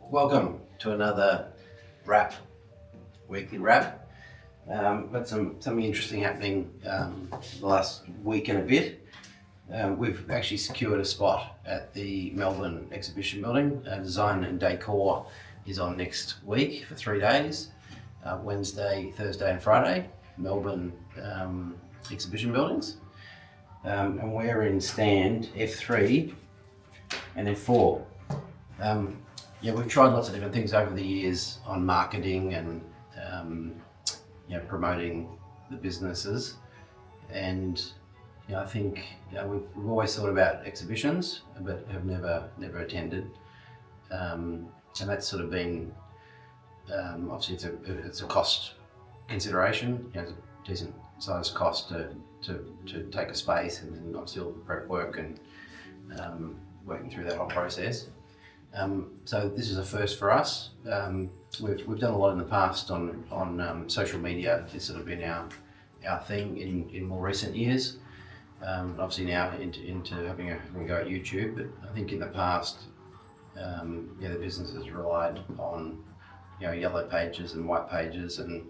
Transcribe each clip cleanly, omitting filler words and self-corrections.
Welcome to another weekly wrap. Got something interesting happening the last week and a bit. We've actually secured a spot at the Melbourne exhibition building. Design and Decor is on next week for 3 days, Wednesday, Thursday and Friday, Melbourne exhibition buildings. And we're in stand F3 and F4. We've tried lots of different things over the years on marketing and promoting the businesses, and I think we've always thought about exhibitions, but have never attended, and that's sort of been obviously it's a cost consideration. It's a decent sized cost to take a space, and then obviously all the prep work and working through that whole process. So this is a first for us. We've done a lot in the past on social media. It's sort of been our thing in more recent years. Obviously now into having a go at YouTube, but I think in the past, the business has relied on yellow pages and white pages and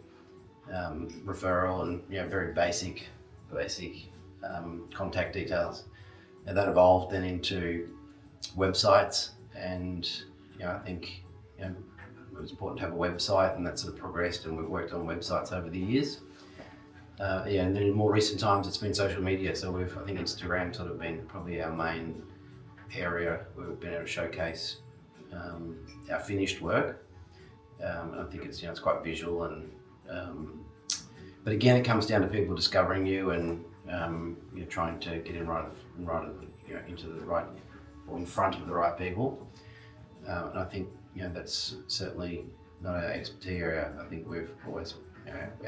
referral and very basic contact details, and that evolved then into websites. And I think it was important to have a website, and that sort of progressed, and we've worked on websites over the years. And then in more recent times, it's been social media. So I think Instagram sort of been probably our main area where we've been able to showcase our finished work. And I think it's quite visual, and but again, it comes down to people discovering you and trying to get in into the right, or in front of the right people. And I think that's certainly not our expertise area. I think we've always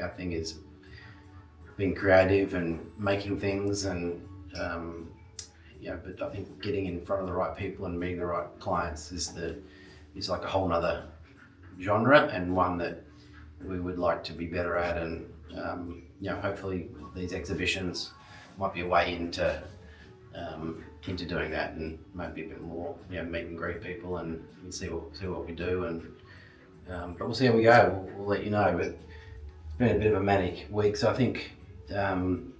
our thing is being creative and making things, and but I think getting in front of the right people and meeting the right clients is like a whole nother genre, and one that we would like to be better at. And hopefully these exhibitions might be a way into doing that, and maybe a bit more meet and greet people and see what we do, and but we'll see how we go. We'll let you know. But it's been a bit of a manic week, so I think 2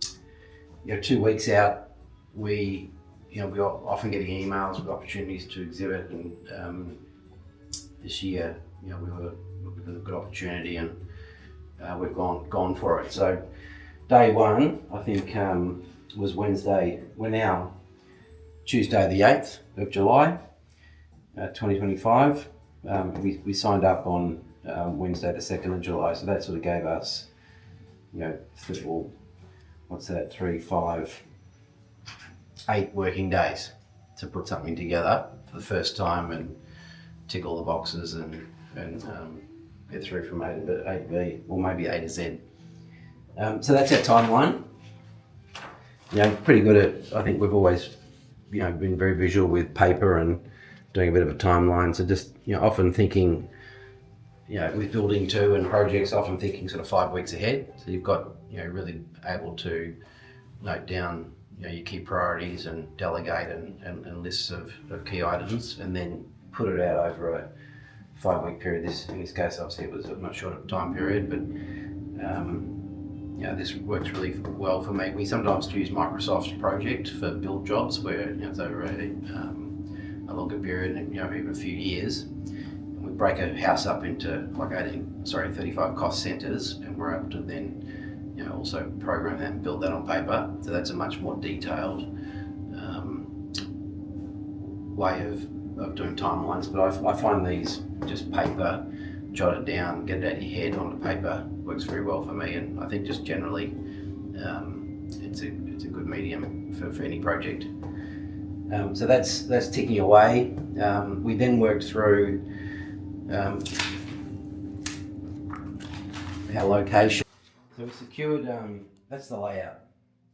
weeks out we are often getting emails with opportunities to exhibit, and this year we were a good opportunity, and we've gone for it. So day one, I think, was Wednesday. We're now Tuesday the 8th of July, 2025. We signed up on Wednesday the 2nd of July, so that sort of gave us, what's that, 3, 5, 8 working days to put something together for the first time and tick all the boxes and get through from A to B, or maybe A to Z. So that's our timeline. Pretty good at, I think we've always been very visual with paper and doing a bit of a timeline. So just, often thinking, with building two and projects, often thinking sort of 5 weeks ahead. So you've got, really able to note down, your key priorities and delegate and lists of key items, and then put it out over a 5-week period. In this case, obviously it was a much shorter time period, but this works really well for me. We sometimes use Microsoft Project for build jobs where it's over a longer period, and even a few years. And we break a house up into like 35 cost centres, and we're able to then also program that and build that on paper. So that's a much more detailed way of doing timelines. But I find these just paper, jot it down, get it out of your head onto paper, works very well for me. And I think just generally it's a good medium for any project. So that's ticking away. We then worked through our location. So we secured, that's the layout.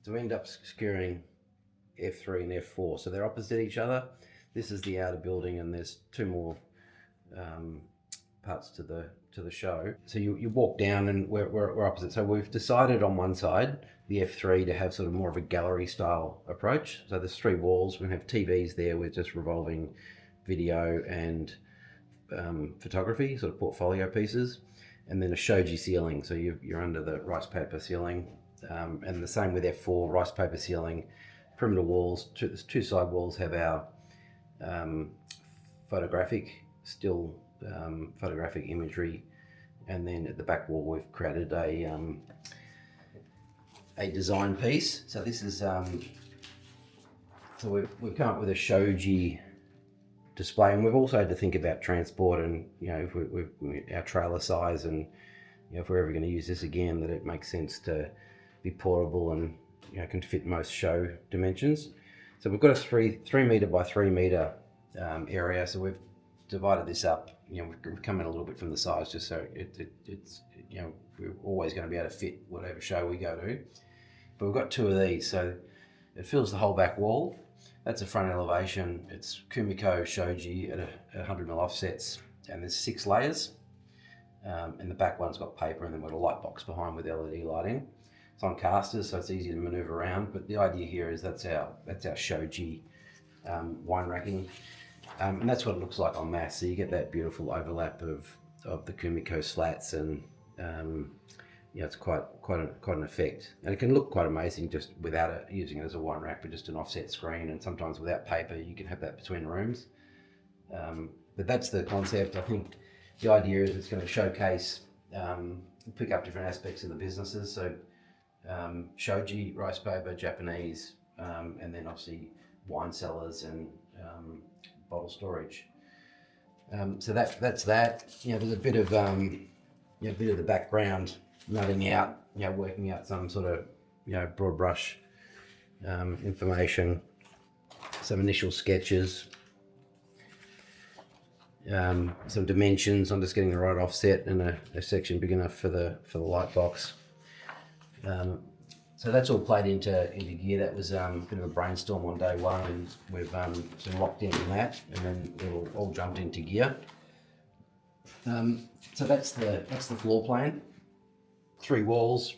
So we end up securing F3 and F4. So they're opposite each other. This is the outer building, and there's 2 more parts to the show. So you walk down, and we're opposite. So we've decided on one side, the F3, to have sort of more of a gallery style approach. So there's 3 walls. We have TVs there with just revolving video and photography, sort of portfolio pieces, and then a shoji ceiling. So you're under the rice paper ceiling, and the same with F4 rice paper ceiling. Perimeter walls, two side walls have our photographic photographic imagery, and then at the back wall we've created a design piece. So this is so we've come up with a shoji display, and we've also had to think about transport, and if our trailer size, and if we're ever going to use this again, that it makes sense to be portable and can fit most show dimensions. So we've got a 3 meter by 3 meter area. So we've divided this up. We've come in a little bit from the size, just so it's we're always going to be able to fit whatever show we go to. But we've got 2 of these, so it fills the whole back wall. That's a front elevation. It's Kumiko shoji at 100mm offsets, and there's 6 layers. And the back one's got paper, and then we've got a light box behind with LED lighting. It's on casters, so it's easy to maneuver around. But the idea here is that's our shoji wine racking, and that's what it looks like en masse. So you get that beautiful overlap of the Kumiko slats, and it's quite an effect, and it can look quite amazing just without it, using it as a wine rack, but just an offset screen, and sometimes without paper you can have that between rooms. But that's the concept. I think the idea is it's going to showcase, pick up different aspects of the businesses. So shoji, rice paper, Japanese, and then obviously wine cellars and bottle storage. So that's that. There's a bit of the background nutting out, working out some sort of broad brush information, some initial sketches, some dimensions. I'm just getting the right offset and a section big enough for the light box. So that's all played into gear. That was a bit of a brainstorm on day one, and we've sort of locked in on that, and then it all jumped into gear. So that's the floor plan. 3 walls.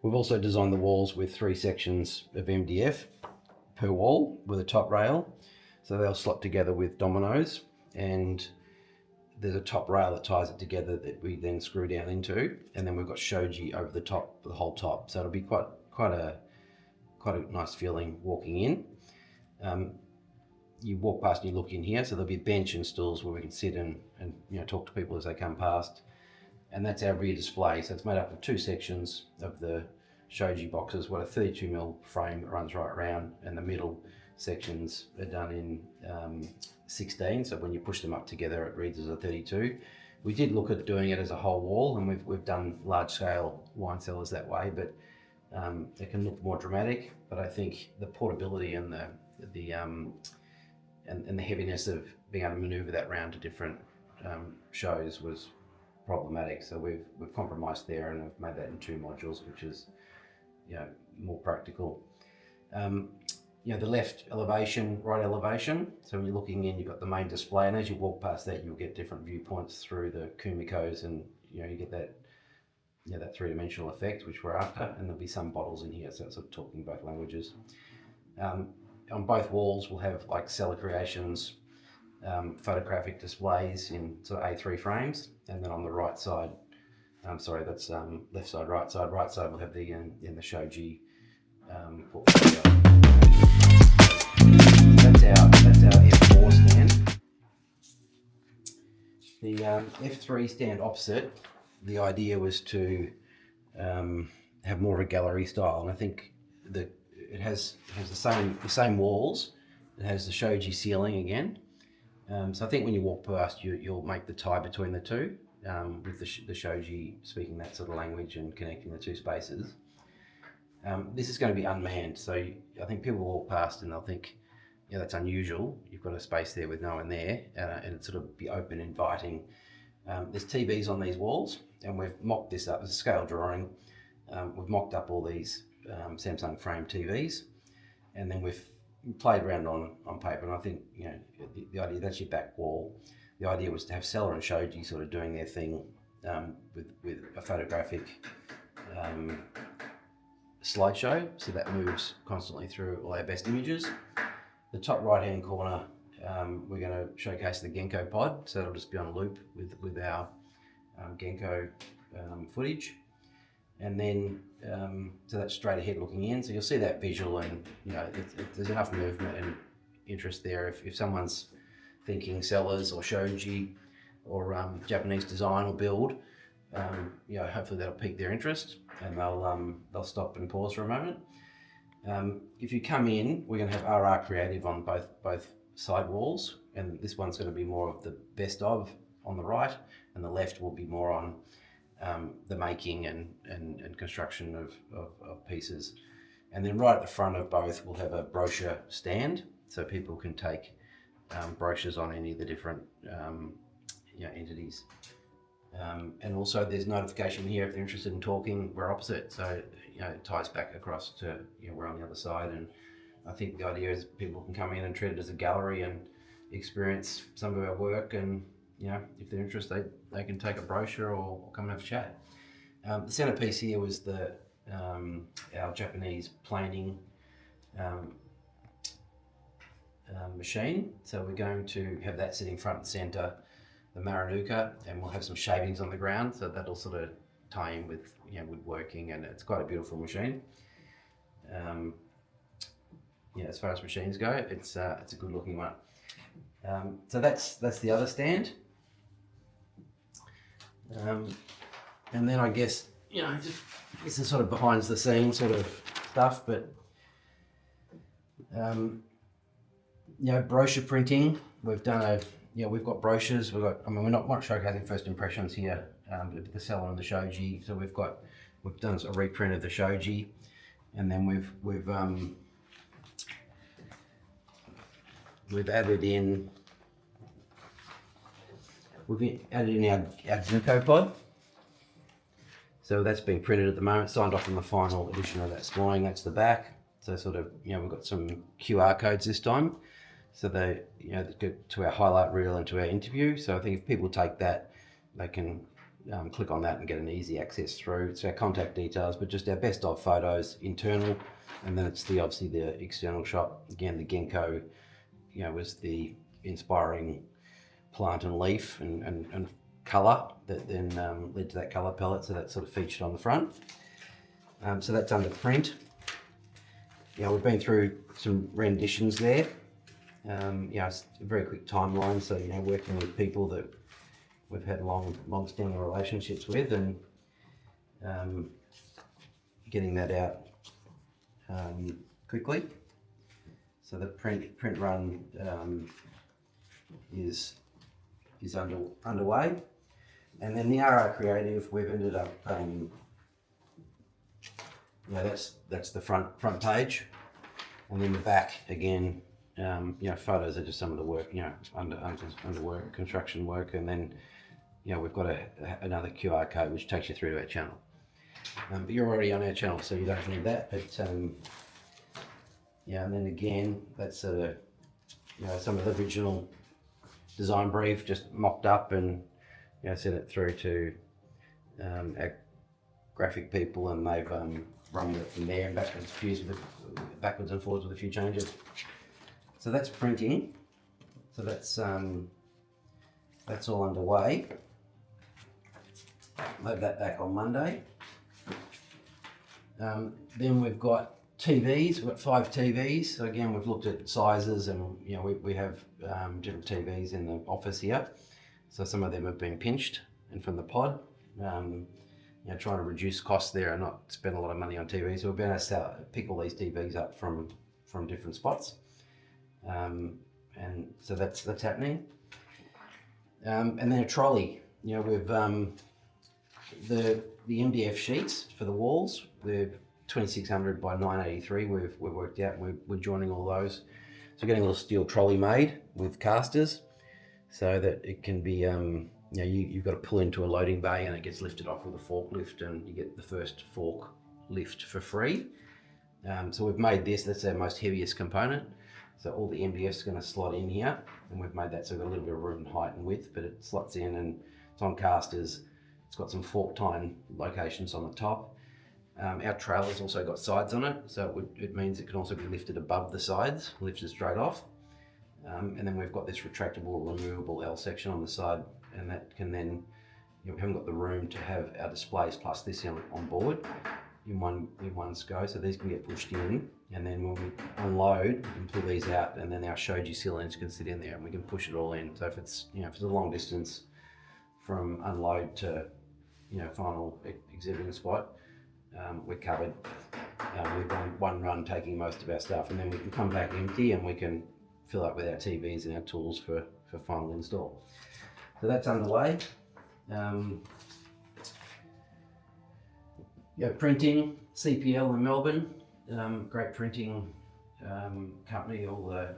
We've also designed the walls with 3 sections of MDF per wall with a top rail, so they'll slot together with dominoes, and there's a top rail that ties it together that we then screw down into, and then we've got shoji over the top, the whole top. So it'll be quite a nice feeling walking in. You walk past and you look in here, so there'll be a bench and stools where we can sit and talk to people as they come past. And that's our rear display. So it's made up of 2 sections of the shoji boxes. What a 32mm frame that runs right around, and the middle sections are done in 16. So when you push them up together, it reads as a 32. We did look at doing it as a whole wall, and we've done large scale wine cellars that way, but it can look more dramatic. But I think the portability and the heaviness of being able to maneuver that round to different shows was problematic. So we've compromised there, and have made that in 2 modules, which is more practical. The left elevation, right elevation. So when you're looking in, you've got the main display, and as you walk past that, you'll get different viewpoints through the Kumikos, and you get that that 3-dimensional effect, which we're after. And there'll be some bottles in here, so it's sort of talking both languages. On both walls, we'll have like cellar creations, photographic displays in sort of A3 frames, and then on the right side, that's left side, right side. Right side will have the in the shoji portfolio. That's our F4 stand. The F3 stand opposite. The idea was to have more of a gallery style, and I think that it has the same walls. It has the shoji ceiling again. So I think when you walk past, you'll make the tie between the two, with the shoji speaking that sort of language and connecting the 2 spaces. This is going to be unmanned, so I think people will walk past and they'll think, that's unusual. You've got a space there with no one there, and it sort of be open, inviting. There's TVs on these walls, and we've mocked this up as a scale drawing. We've mocked up all these Samsung frame TVs, and then we've played around on paper. And I think the idea, that's your back wall. The idea was to have Cellar and Shoji sort of doing their thing with a photographic slideshow, so that moves constantly through all our best images. The top right hand corner we're going to showcase the Genko pod, so it'll just be on loop with our Genko footage. And then, so that's straight ahead looking in. So you'll see that visual, and there's enough movement and interest there. If someone's thinking sellers or shoji or Japanese design or build, hopefully that'll pique their interest, and they'll stop and pause for a moment. If you come in, we're going to have RR Creative on both side walls, and this one's going to be more of the best of on the right, and the left will be more on the making and construction of pieces. And then right at the front of both, we'll have a brochure stand, so people can take brochures on any of the different entities. And also there's notification here if they're interested in talking. We're opposite, so it ties back across to we're on the other side. And I think the idea is people can come in and treat it as a gallery and experience some of our work, and if they're interested, they can take a brochure or come and have a chat. The centerpiece here was our Japanese planing machine. So we're going to have that sitting front and center, the Marinuka, and we'll have some shavings on the ground, so that'll sort of tie in with woodworking, and it's quite a beautiful machine. As far as machines go, it's a good looking one. So that's the other stand. And then I guess, this is sort of behind the scenes sort of stuff, but brochure printing. We've done we've got brochures. We're not showcasing first impressions here, the seller and the shoji. So we've done a reprint of the shoji, and then we've added in our Genko pod. So that's being printed at the moment, signed off on the final edition of that spline. That's the back. So sort of, we've got some QR codes this time. So they get to our highlight reel and to our interview. So I think if people take that, they can click on that and get an easy access through. It's our contact details, but just our best of photos, internal, and then it's obviously the external shot. Again, the Genko, was the inspiring plant and leaf and colour that then led to that colour palette. So that's sort of featured on the front. So that's under print. We've been through some renditions there. It's a very quick timeline. So working with people that we've had long-standing relationships with, and getting that out quickly. So the print run is underway, and then the RR Creative, we've ended up that's the front page, and then the back again. Photos are just some of the work, under work, construction work, and then we've got another QR code which takes you through to our channel. But you're already on our channel, so you don't need that. But and then again, that's some of the original design brief just mocked up and sent it through to our graphic people, and they've run it from there and backwards and forwards with a few changes. So that's printing. So that's all underway. Load that back on Monday. Then we've got TVs. We've got 5 TVs. So again, we've looked at sizes, and we have different TVs in the office here. So some of them have been pinched and from the pod. Trying to reduce costs there and not spend a lot of money on TVs. So we've been able to pick all these TVs up from different spots. And so that's happening. And then a trolley. We've the MDF sheets for the walls. They're 2600 by 983. We've worked out. We're joining all those. So getting a little steel trolley made with casters, so that it can be you've got to pull into a loading bay and it gets lifted off with a forklift, and you get the first fork lift for free. So we've made this. That's our most heaviest component. So all the MDF is going to slot in here, and we've made that so we've got a little bit of room, height and width, but it slots in and it's on casters. It's got some fork tine locations on the top. Our trailer's also got sides on it, so it means it can also be lifted above the sides, lifted straight off. And then we've got this retractable, removable L section on the side, and that can then, we haven't got the room to have our displays plus this on board in one go, so these can get pushed in, and then when we unload, we can pull these out, and then our shoji cylinders can sit in there, and we can push it all in. So if it's if it's a long distance from unload to final exhibiting spot, we're covered with one run taking most of our stuff, and then we can come back empty, and we can fill up with our TVs and our tools for final install. So that's underway. Printing, CPL in Melbourne, great printing company. All the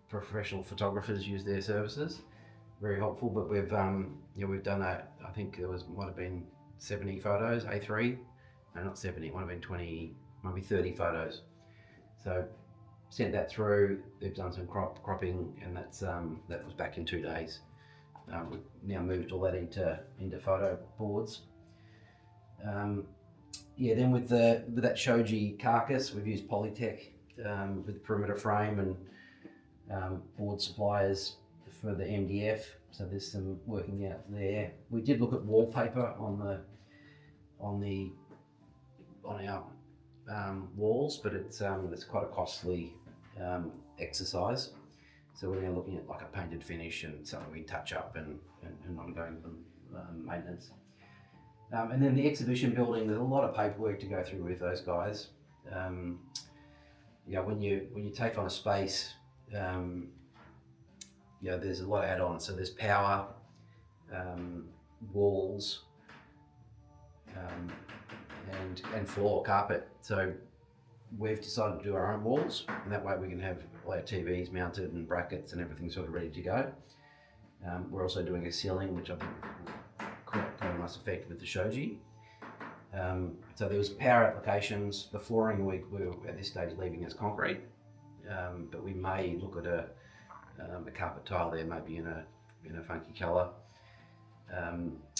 professional photographers use their services. Very helpful. But we've done I think there might have been 70 photos, A3. No, not 70. It might have been 20, might be 30 photos. So sent that through. They've done some cropping, and that was back in 2 days. We've now moved all that into photo boards. Then with that shoji carcass, we've used Polytech with perimeter frame and board suppliers for the MDF. So there's some working out there. We did look at wallpaper on our walls, but it's quite a costly exercise. So we're now looking at like a painted finish and something we touch up and ongoing maintenance. And then the exhibition building, there's a lot of paperwork to go through with those guys. When you take on a space, there's a lot of add-ons. So there's power, walls, and floor carpet. So we've decided to do our own walls, and that way we can have all our TVs mounted and brackets and everything sort of ready to go. We're also doing a ceiling, which I think quite a nice effect with the shoji. So there was power applications. The flooring we're at this stage leaving as concrete, but we may look at a carpet tile there, maybe in a funky colour.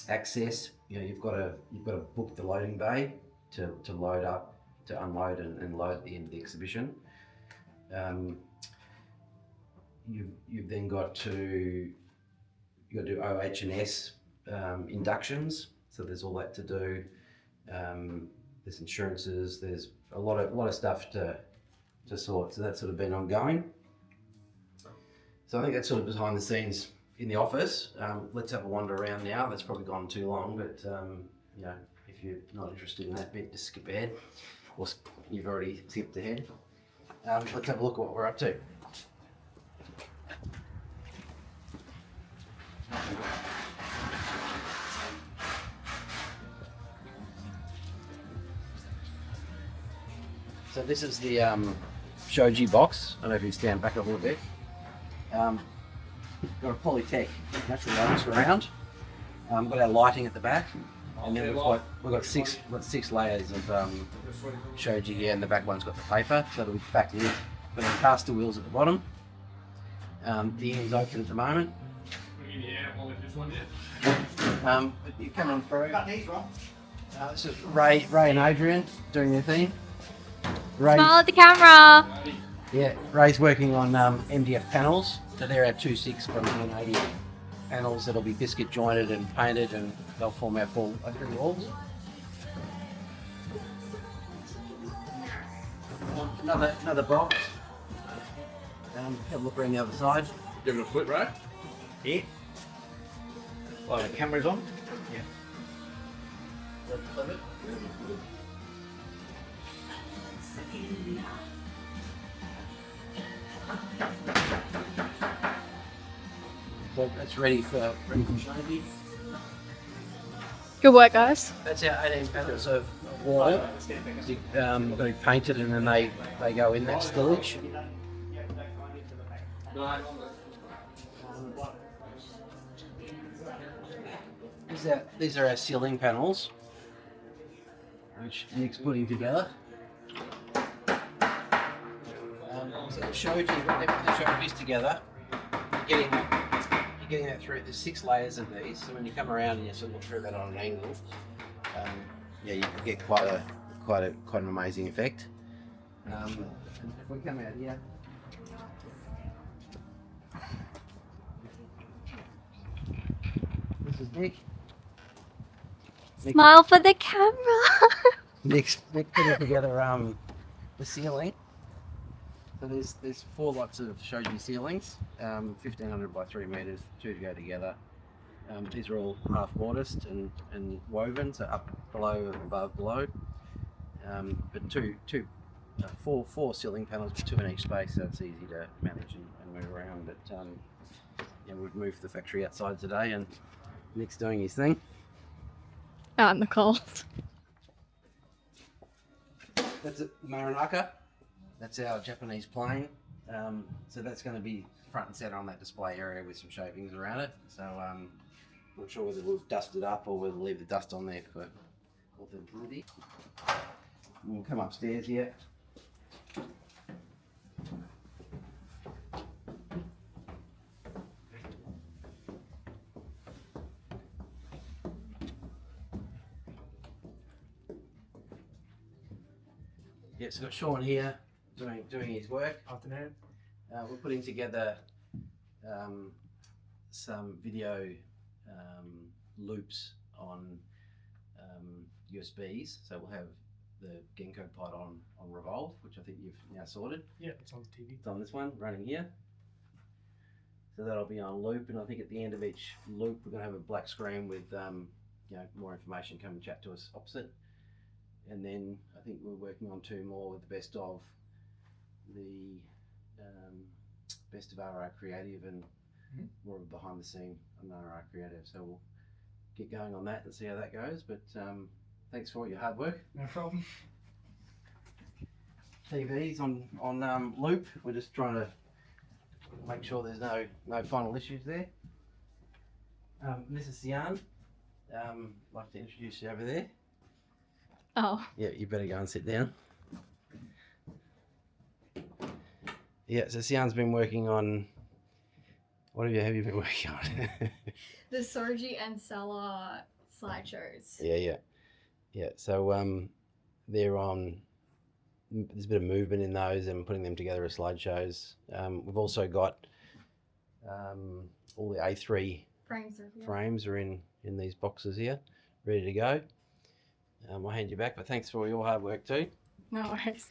Access, you've got to book the loading bay to load up, to unload and load at the end of the exhibition. You've then got to do OH&S inductions. So there's all that to do. There's insurances. There's a lot of stuff to sort. So that's sort of been ongoing. So I think that's sort of behind the scenes in the office. Let's have a wander around now. That's probably gone too long, but if you're not interested in that bit, just skip ahead. Or you've already skipped ahead. Let's have a look at what we're up to. So this is the shoji box. I don't know if you stand back a little bit. Got a Polytech natural lighting surround. Got our lighting at the back, and then we've got six layers of shoji here, and the back one's got the paper, so it'll be back in. Got our caster wheels at the bottom. The end's open at the moment. You come on through. This is Ray and Adrian doing their thing. Smile at the camera. Yeah, Ray's working on MDF panels. So they're our 2.6 by 1980 panels that'll be biscuit jointed and painted, and they'll form our full opening walls. Another box. Have a look around the other side. Give it a foot, right? Yeah. Oh, the camera's on? Yeah. Flip it. So that's ready for shoji. Good work, guys. That's our 18 panels of wall. Got to be painted, and then they go in that stillage. These are our ceiling panels, which Nick's putting together. So the shoji, when they put the shojis together, you're getting that through. There's 6 layers of these, so when you come around and you sort of look through that on an angle, you can get quite an amazing effect. If we come out here, is Nick. Smile for the camera. Nick putting together the ceiling. So there's 4 lots of shoji ceilings, 1500 by 3 meters, 2 to go together. These are all half mortised and woven, so up below, above, below. But four ceiling panels, 2 in each space, so it's easy to manage and move around. But yeah, we've moved the factory outside today, and Nick's doing his thing. Out in the cold. That's it, Maranaka. That's our Japanese plane. So that's going to be front and center on that display area with some shavings around it. So not sure whether we'll dust it up or we'll leave the dust on there for authenticity. We'll come upstairs here. Yeah, so got Sean here doing his work. Afternoon. We're putting together some video loops on USBs. So we'll have the Genko pod on Revolve, which I think you've now sorted. Yeah, it's on the TV. It's on this one, running here. So that'll be on loop, and I think at the end of each loop we're going to have a black screen with more information. Come and chat to us opposite. And then I think we're working on 2 more with the best of the best of RR Creative and more of a behind the scene on RR Creative. So we'll get going on that and see how that goes. But thanks for all your hard work. No problem. TV's on loop. We're just trying to make sure there's no final issues there. This is Sian. I'd like to introduce you over there. Oh. Yeah, you better go and sit down. Yeah, so Sian's been working on, what have you been working on? The Shoji and Seller slideshows. Yeah. So they're on, there's a bit of movement in those and putting them together as slideshows. We've also got all the A3 frames are in these boxes here, ready to go. I'll hand you back, but thanks for all your hard work too. No worries.